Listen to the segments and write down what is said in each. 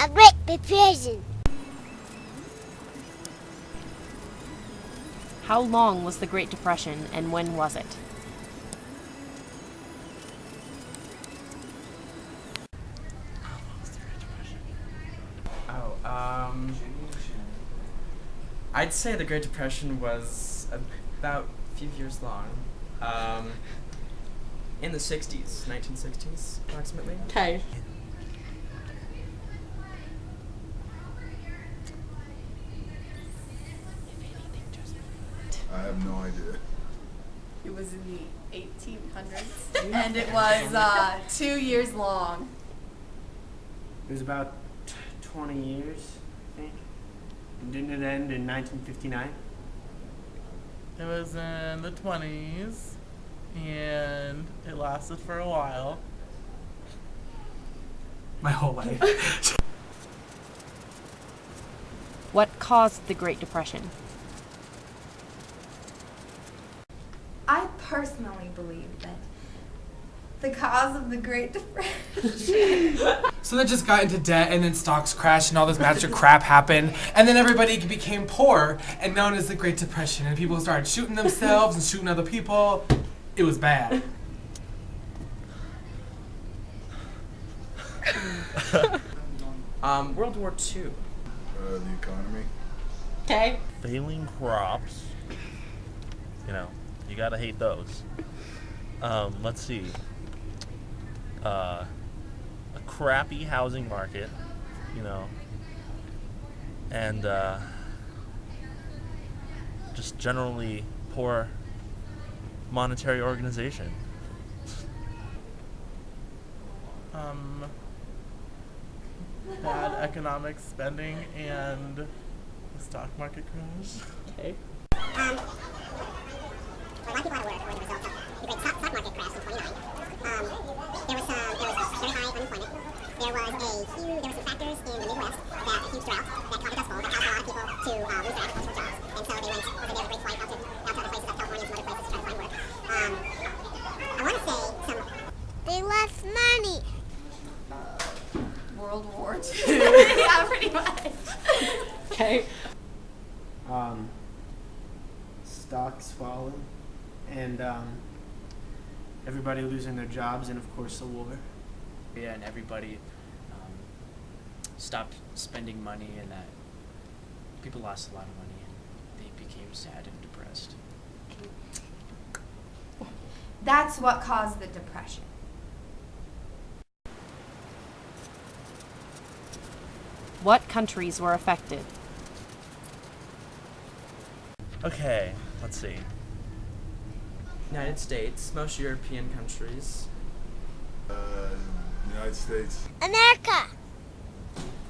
A Great Depression. How long was the Great Depression and when was it? I'd say the Great Depression was about a few years long. In the 60s, 1960s, approximately. Okay. I have no idea. It was in the 1800s, and it was 2 years long. It was about 20 years, I think. And didn't it end in 1959? It was in the 20s, and it lasted for a while. My whole life. What caused the Great Depression? I personally believe that the cause of the Great Depression. So they just got into debt, and then stocks crashed, and all this magic crap happened, and then everybody became poor, and known as the Great Depression, and people started shooting themselves and shooting other people. It was bad. World War II. The economy. Okay. Failing crops. You know, you gotta hate those. Let's see. A crappy housing market, you know, and just generally poor monetary organization. Bad economic spending and the stock market crash. Okay. A lot of people are aware were the result of the great stock market crash in 29. There was very high unemployment. There were some factors in the Midwest that a huge drought that caught the Dust Bowl that caused a lot of people to lose their agricultural jobs. And so they had a great flight out to other places like California and some other places to try to find work. I want to say they lost money. World War II. Yeah, pretty much. Okay. Stocks falling, and everybody losing their jobs, and of course the war. Yeah, and everybody stopped spending money, and that people lost a lot of money, and they became sad and depressed. That's what caused the Depression. What countries were affected? Okay, let's see. United States, most European countries. United States. America.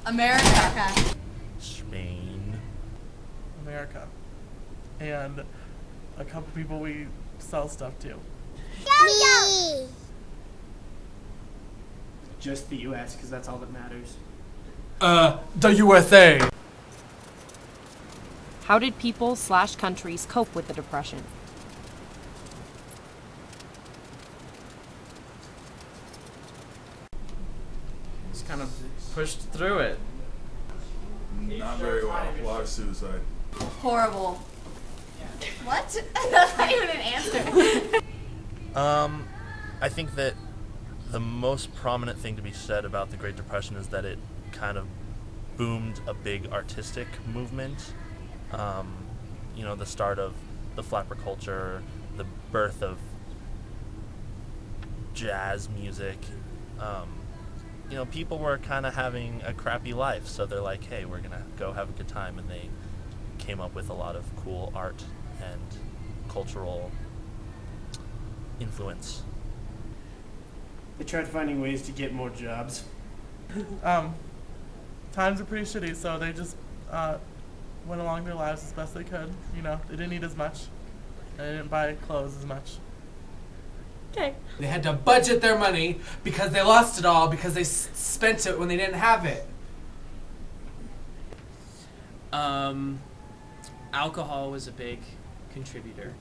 America. Spain. America. And a couple people we sell stuff to. Me. Just the U.S., because that's all that matters. The USA. How did people/countries cope with the Depression? Just kind of pushed through it. Not very well. A lot of suicide. Horrible. What? That's not even an answer. I think that the most prominent thing to be said about the Great Depression is that it kind of boomed a big artistic movement. You know, the start of the flapper culture, the birth of jazz music. You know, people were kind of having a crappy life, so they're like, hey, we're gonna go have a good time, and they came up with a lot of cool art and cultural influence. They tried finding ways to get more jobs. Times are pretty shitty, so they just went along their lives as best they could. You know, they didn't eat as much, and they didn't buy clothes as much. Okay. They had to budget their money because they lost it all because they spent it when they didn't have it. Alcohol was a big contributor.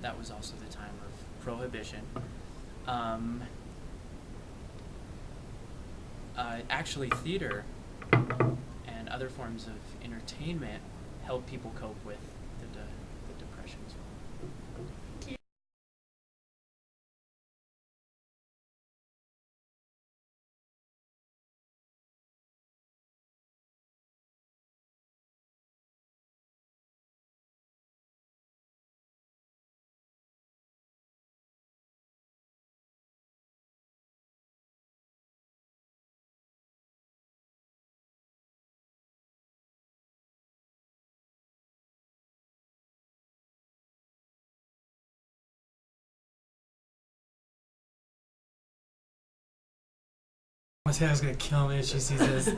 That was also the time of prohibition. Actually, theater and other forms of entertainment help people cope with the depression as well. Matteo's gonna kill me if she sees this.